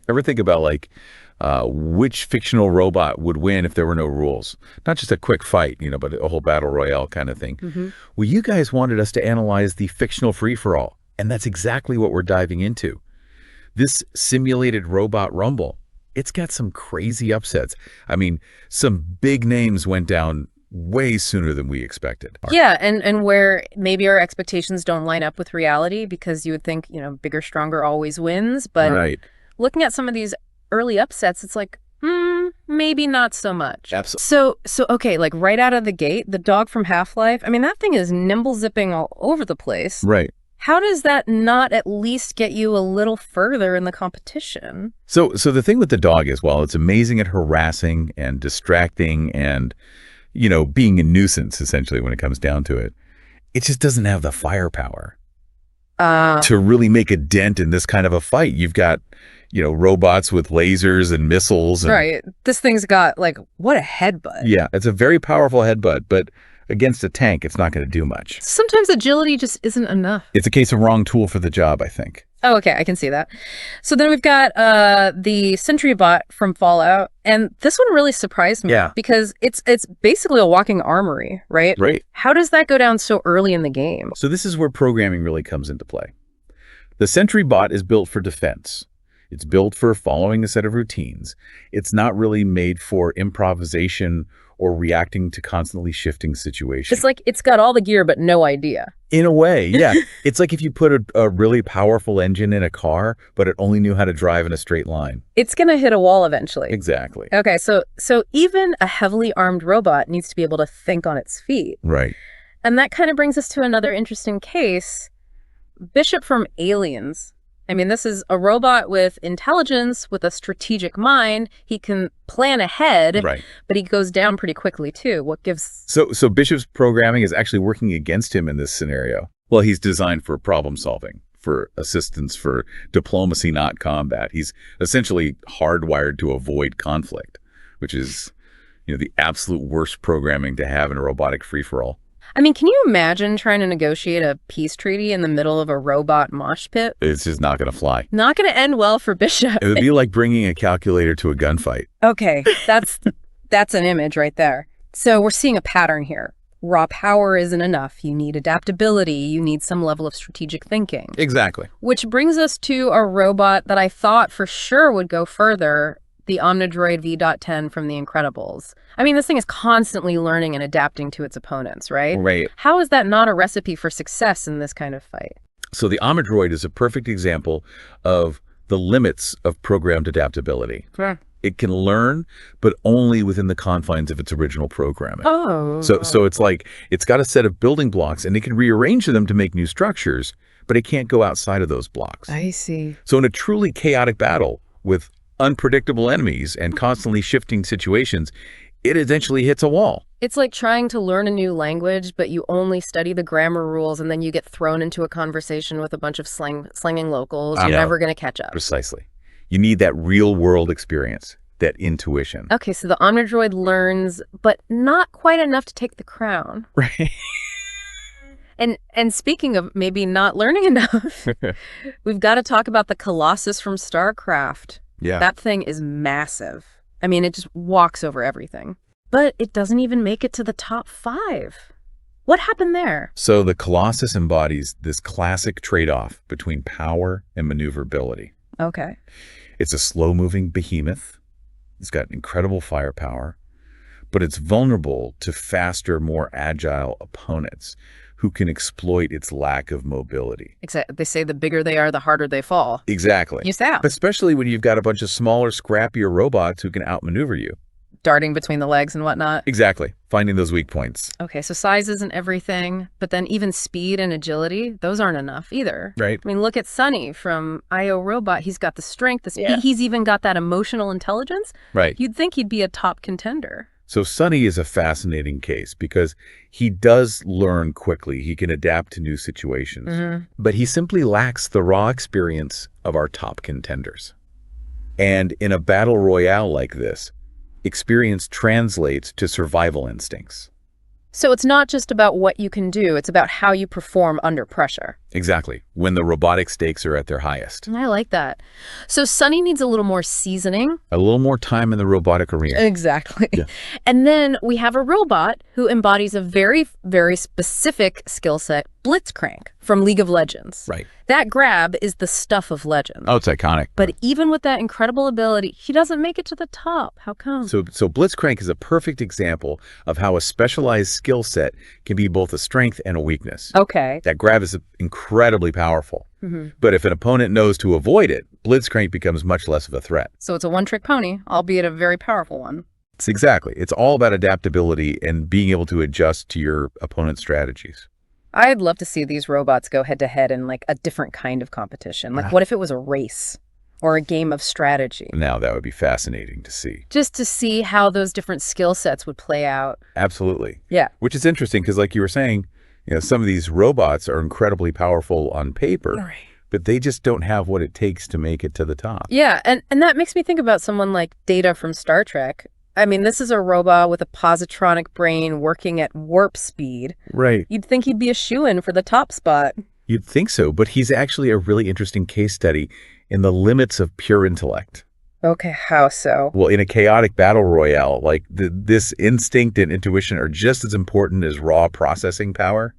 Ever think about like which fictional robot would win if there were no rules? Not just a quick fight, but a whole battle royale kind of thing. Well, you guys wanted us to analyze the fictional free-for-all, and that's exactly what we're diving into. This simulated Robot Rumble, it's got some crazy upsets. I mean, some big names went down way sooner than we expected. Yeah, and where maybe our expectations don't line up with reality, because you would think, bigger, stronger always wins. But looking at some of these early upsets, it's like, maybe not so much. Absolutely. So okay, like right out of the gate, the dog from Half-Life, I mean, that thing is nimble zipping all over the place. Right. How does that not at least get you a little further in the competition? So the thing with the dog is, while it's amazing at harassing and distracting and, being a nuisance, essentially, when it comes down to it, it just doesn't have the firepower to really make a dent in this kind of a fight. You've got, robots with lasers and missiles. Right. This thing's got, what a headbutt. Yeah, it's a very powerful headbutt, but against a tank, it's not going to do much. Sometimes agility just isn't enough. It's a case of wrong tool for the job, I think. Oh, okay, I can see that. So then we've got the Sentry bot from Fallout, and this one really surprised me because it's basically a walking armory, right? Right. How does that go down so early in the game? So this is where programming really comes into play. The Sentry bot is built for defense. It's built for following a set of routines. It's not really made for improvisation or reacting to constantly shifting situations. It's like it's got all the gear but no idea. In a way, yeah. It's like if you put a really powerful engine in a car, but it only knew how to drive in a straight line. It's going to hit a wall eventually. Exactly. Okay, so even a heavily armed robot needs to be able to think on its feet. Right. And that kind of brings us to another interesting case. Bishop from Aliens. I mean, this is a robot with intelligence, with a strategic mind. He can plan ahead, but he goes down pretty quickly, too. What gives... So Bishop's programming is actually working against him in this scenario. Well, he's designed for problem solving, for assistance, for diplomacy, not combat. He's essentially hardwired to avoid conflict, which is, the absolute worst programming to have in a robotic free-for-all. I mean, can you imagine trying to negotiate a peace treaty in the middle of a robot mosh pit? It's just not going to fly. Not going to end well for Bishop. It would be like bringing a calculator to a gunfight. Okay, that's an image right there. So we're seeing a pattern here. Raw power isn't enough. You need adaptability. You need some level of strategic thinking. Exactly. Which brings us to a robot that I thought for sure would go further, the Omnidroid V.10 from The Incredibles. I mean, this thing is constantly learning and adapting to its opponents, right? Right. How is that not a recipe for success in this kind of fight? So the Omnidroid is a perfect example of the limits of programmed adaptability. Sure. It can learn, but only within the confines of its original programming. Oh. So it's like it's got a set of building blocks, and it can rearrange them to make new structures, but it can't go outside of those blocks. I see. So in a truly chaotic battle with unpredictable enemies and constantly shifting situations, it eventually hits a wall. It's like trying to learn a new language, but you only study the grammar rules, and then you get thrown into a conversation with a bunch of slanging locals. You're never going to catch up. Precisely. You need that real-world experience, that intuition. Okay, so the Omnidroid learns, but not quite enough to take the crown. Right. And speaking of maybe not learning enough, we've got to talk about the Colossus from StarCraft. Yeah. That thing is massive. I mean, it just walks over everything. But it doesn't even make it to the top 5. What happened there? So the Colossus embodies this classic trade-off between power and maneuverability. Okay. It's a slow-moving behemoth. It's got incredible firepower, but it's vulnerable to faster, more agile opponents who can exploit its lack of mobility. Except they say the bigger they are, the harder they fall. Exactly. You sound. Especially when you've got a bunch of smaller, scrappier robots who can outmaneuver you. Darting between the legs and whatnot. Exactly. Finding those weak points. Okay, so size isn't everything, but then even speed and agility, those aren't enough either. Right. I mean, look at Sonny from IO Robot. He's got the strength, the speed. Yeah. He's even got that emotional intelligence. Right. You'd think he'd be a top contender. So Sonny is a fascinating case because he does learn quickly. He can adapt to new situations, but he simply lacks the raw experience of our top contenders. And in a battle royale like this, experience translates to survival instincts. So it's not just about what you can do, it's about how you perform under pressure. Exactly, when the robotic stakes are at their highest. I like that. So Sunny needs a little more seasoning. A little more time in the robotic arena. Exactly. Yeah. And then we have a robot who embodies a very, very specific skill set, Blitzcrank from League of Legends. Right. That grab is the stuff of legend. Oh, it's iconic. But even with that incredible ability, he doesn't make it to the top. How come? So Blitzcrank is a perfect example of how a specialized skill set can be both a strength and a weakness. Okay. That grab is incredibly powerful. Mm-hmm. But if an opponent knows to avoid it, Blitzcrank becomes much less of a threat. So it's a one-trick pony, albeit a very powerful one. It's all about adaptability and being able to adjust to your opponent's strategies. I'd love to see these robots go head-to-head in like a different kind of competition. Like what if it was a race or a game of strategy? Now that would be fascinating to see. Just to see how those different skill sets would play out. Absolutely. Yeah. Which is interesting because like you were saying, some of these robots are incredibly powerful on paper, Right. but they just don't have what it takes to make it to the top. Yeah, and that makes me think about someone like Data from Star Trek. I mean, this is a robot with a positronic brain working at warp speed. Right. You'd think he'd be a shoo-in for the top spot. You'd think so, but he's actually a really interesting case study in the limits of pure intellect. Okay, how so? Well, in a chaotic battle royale, like this instinct and intuition are just as important as raw processing power.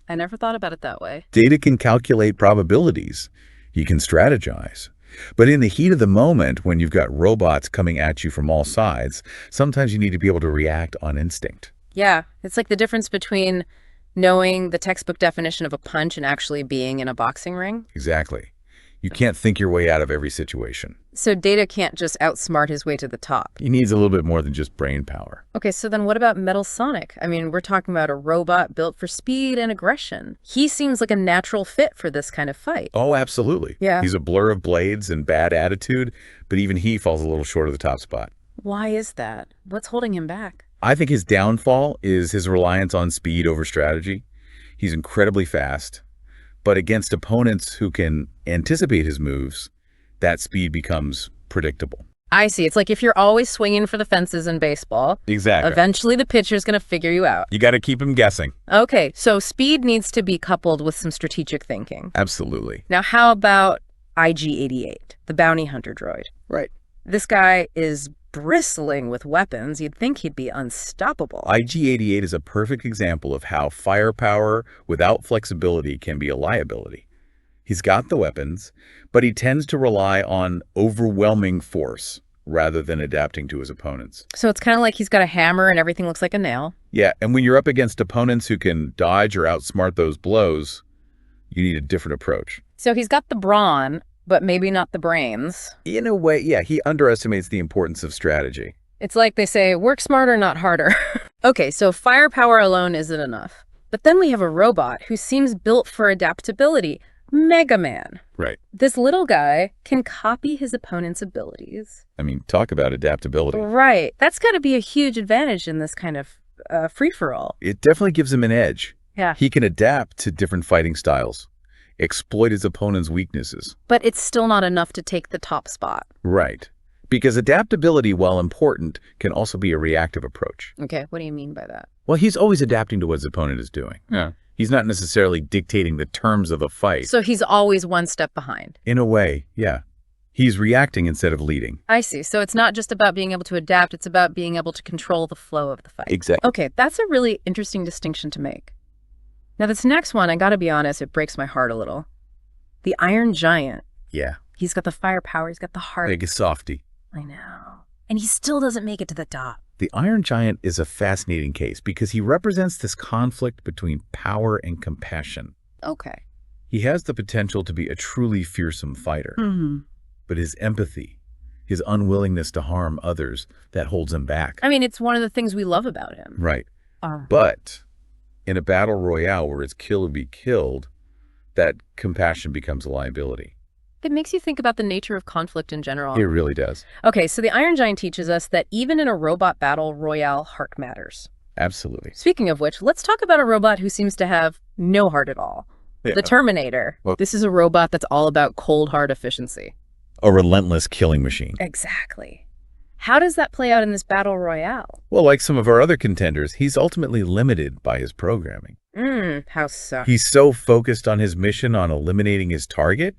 I never thought about it that way. Data can calculate probabilities. He can strategize. But in the heat of the moment, when you've got robots coming at you from all sides, sometimes you need to be able to react on instinct. Yeah, it's like the difference between knowing the textbook definition of a punch and actually being in a boxing ring. Exactly. You can't think your way out of every situation. So Data can't just outsmart his way to the top. He needs a little bit more than just brain power. Okay, so then what about Metal Sonic? I mean, we're talking about a robot built for speed and aggression. He seems like a natural fit for this kind of fight. Oh, absolutely. Yeah. He's a blur of blades and bad attitude, but even he falls a little short of the top spot. Why is that? What's holding him back? I think his downfall is his reliance on speed over strategy. He's incredibly fast, but against opponents who can anticipate his moves, that speed becomes predictable. I see. It's like if you're always swinging for the fences in baseball, Exactly. eventually the pitcher's going to figure you out. You got to keep him guessing. Okay, so speed needs to be coupled with some strategic thinking. Absolutely. Now, how about IG-88, the bounty hunter droid? Right. This guy is bristling with weapons. You'd think he'd be unstoppable. IG-88 is a perfect example of how firepower without flexibility can be a liability. He's got the weapons, but he tends to rely on overwhelming force rather than adapting to his opponents. So it's kind of like he's got a hammer and everything looks like a nail. Yeah, and when you're up against opponents who can dodge or outsmart those blows, you need a different approach. So he's got the brawn, but maybe not the brains. In a way, yeah, he underestimates the importance of strategy. It's like they say, work smarter, not harder. Okay, so firepower alone isn't enough. But then we have a robot who seems built for adaptability. Mega Man. Right. This little guy can copy his opponent's abilities. I mean, talk about adaptability. Right. That's got to be a huge advantage in this kind of free-for-all. It definitely gives him an edge. Yeah. He can adapt to different fighting styles, exploit his opponent's weaknesses. But it's still not enough to take the top spot. Right. Because adaptability, while important, can also be a reactive approach. Okay, what do you mean by that? Well, he's always adapting to what his opponent is doing. Yeah. He's not necessarily dictating the terms of the fight. So he's always one step behind. In a way, yeah. He's reacting instead of leading. I see. So it's not just about being able to adapt, it's about being able to control the flow of the fight. Exactly. Okay, that's a really interesting distinction to make. Now this next one, I gotta be honest, it breaks my heart a little. The Iron Giant. Yeah. He's got the firepower, he's got the heart. Like a softy. I know. And he still doesn't make it to the top. The Iron Giant is a fascinating case because he represents this conflict between power and compassion. Okay. He has the potential to be a truly fearsome fighter, but his empathy, his unwillingness to harm others, that holds him back. I mean, it's one of the things we love about him. Right. But in a battle royale where it's kill or be killed, that compassion becomes a liability. It makes you think about the nature of conflict in general. It really does. Okay, so the Iron Giant teaches us that even in a robot battle royale, heart matters. Absolutely. Speaking of which, let's talk about a robot who seems to have no heart at all. Yeah. The Terminator. Well- This is a robot that's all about cold hard efficiency. A relentless killing machine. Exactly. How does that play out in this battle royale? Well, like some of our other contenders, he's ultimately limited by his programming. How so? He's so focused on his mission on eliminating his target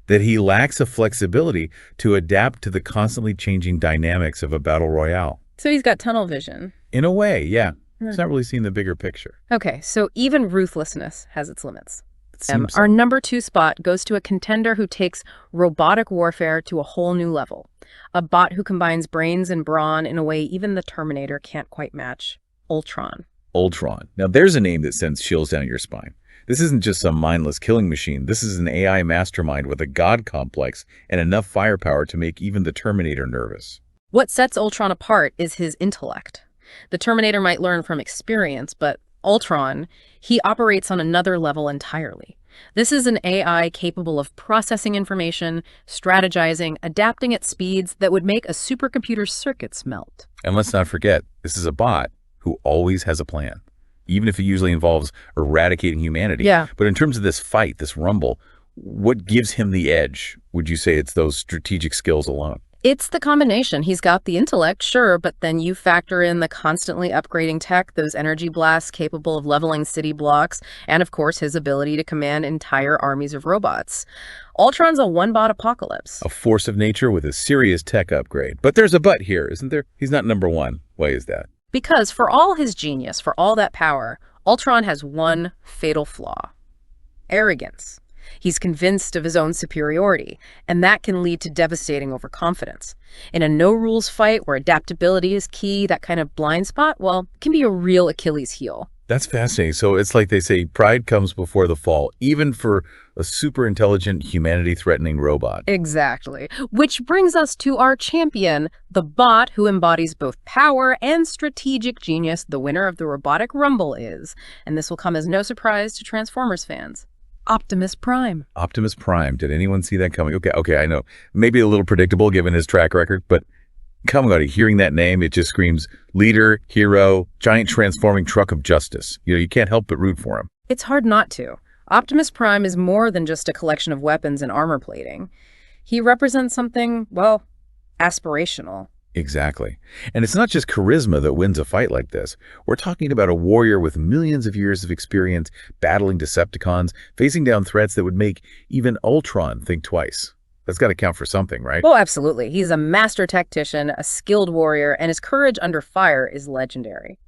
that he lacks a flexibility to adapt to the constantly changing dynamics of a battle royale. So he's got tunnel vision. In a way, yeah. He's not really seeing the bigger picture. Okay, so even ruthlessness has its limits. It seems so. Our number 2 spot goes to a contender who takes robotic warfare to a whole new level. A bot who combines brains and brawn in a way even the Terminator can't quite match. Ultron. Ultron. Now, there's a name that sends chills down your spine. This isn't just some mindless killing machine. This is an AI mastermind with a god complex and enough firepower to make even the Terminator nervous. What sets Ultron apart is his intellect. The Terminator might learn from experience, but Ultron, he operates on another level entirely. This is an AI capable of processing information, strategizing, adapting at speeds that would make a supercomputer's circuits melt. And let's not forget, this is a bot who always has a plan, even if it usually involves eradicating humanity. Yeah. But in terms of this fight, this rumble, what gives him the edge? Would you say it's those strategic skills alone? It's the combination. He's got the intellect, sure, but then you factor in the constantly upgrading tech, those energy blasts capable of leveling city blocks, and of course his ability to command entire armies of robots. Ultron's a one-bot apocalypse. A force of nature with a serious tech upgrade. But there's a but here, isn't there? He's not number one. Why is that? Because for all his genius, for all that power, Ultron has one fatal flaw: arrogance. He's convinced of his own superiority, and that can lead to devastating overconfidence. In a no-rules fight where adaptability is key, that kind of blind spot, well, can be a real Achilles heel. That's fascinating. So it's like they say, pride comes before the fall, even for a super intelligent, humanity-threatening robot. Exactly. Which brings us to our champion, the bot who embodies both power and strategic genius. The winner of the Robotic Rumble is, and this will come as no surprise to Transformers fans, Optimus Prime. Optimus Prime. Did anyone see that coming? Okay, I know. Maybe a little predictable given his track record, but come on, hearing that name, it just screams leader, hero, giant transforming truck of justice. You can't help but root for him. It's hard not to. Optimus Prime is more than just a collection of weapons and armor plating. He represents something, well, aspirational. Exactly. And it's not just charisma that wins a fight like this. We're talking about a warrior with millions of years of experience battling Decepticons, facing down threats that would make even Ultron think twice. That's got to count for something, right? Oh, absolutely. He's a master tactician, a skilled warrior, and his courage under fire is legendary.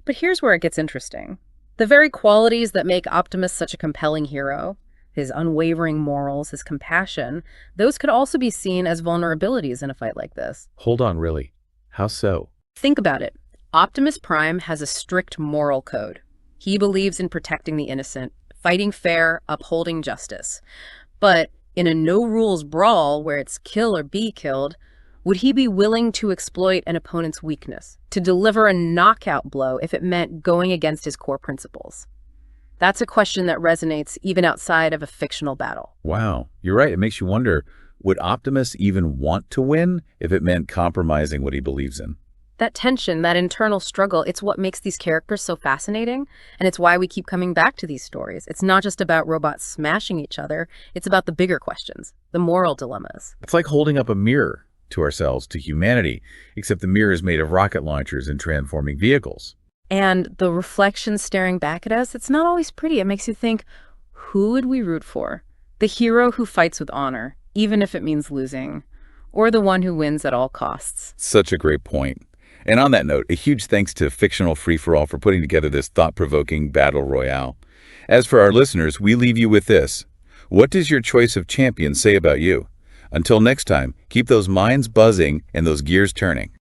But here's where it gets interesting. The very qualities that make Optimus such a compelling hero, his unwavering morals, his compassion, those could also be seen as vulnerabilities in a fight like this. Hold on, really? How so? Think about it. Optimus Prime has a strict moral code. He believes in protecting the innocent, fighting fair, upholding justice. But in a no-rules brawl where it's kill or be killed, would he be willing to exploit an opponent's weakness, to deliver a knockout blow if it meant going against his core principles? That's a question that resonates even outside of a fictional battle. Wow, you're right. It makes you wonder, would Optimus even want to win if it meant compromising what he believes in? That tension, that internal struggle, it's what makes these characters so fascinating, and it's why we keep coming back to these stories. It's not just about robots smashing each other, it's about the bigger questions, the moral dilemmas. It's like holding up a mirror to ourselves, to humanity, except the mirror is made of rocket launchers and transforming vehicles. And the reflection staring back at us, it's not always pretty. It makes you think, who would we root for? The hero who fights with honor, even if it means losing, or the one who wins at all costs? Such a great point. And on that note, a huge thanks to Fictional Free-for-all for putting together this thought-provoking battle royale. As for our listeners, we leave you with this. What does your choice of champion say about you? Until next time, keep those minds buzzing and those gears turning.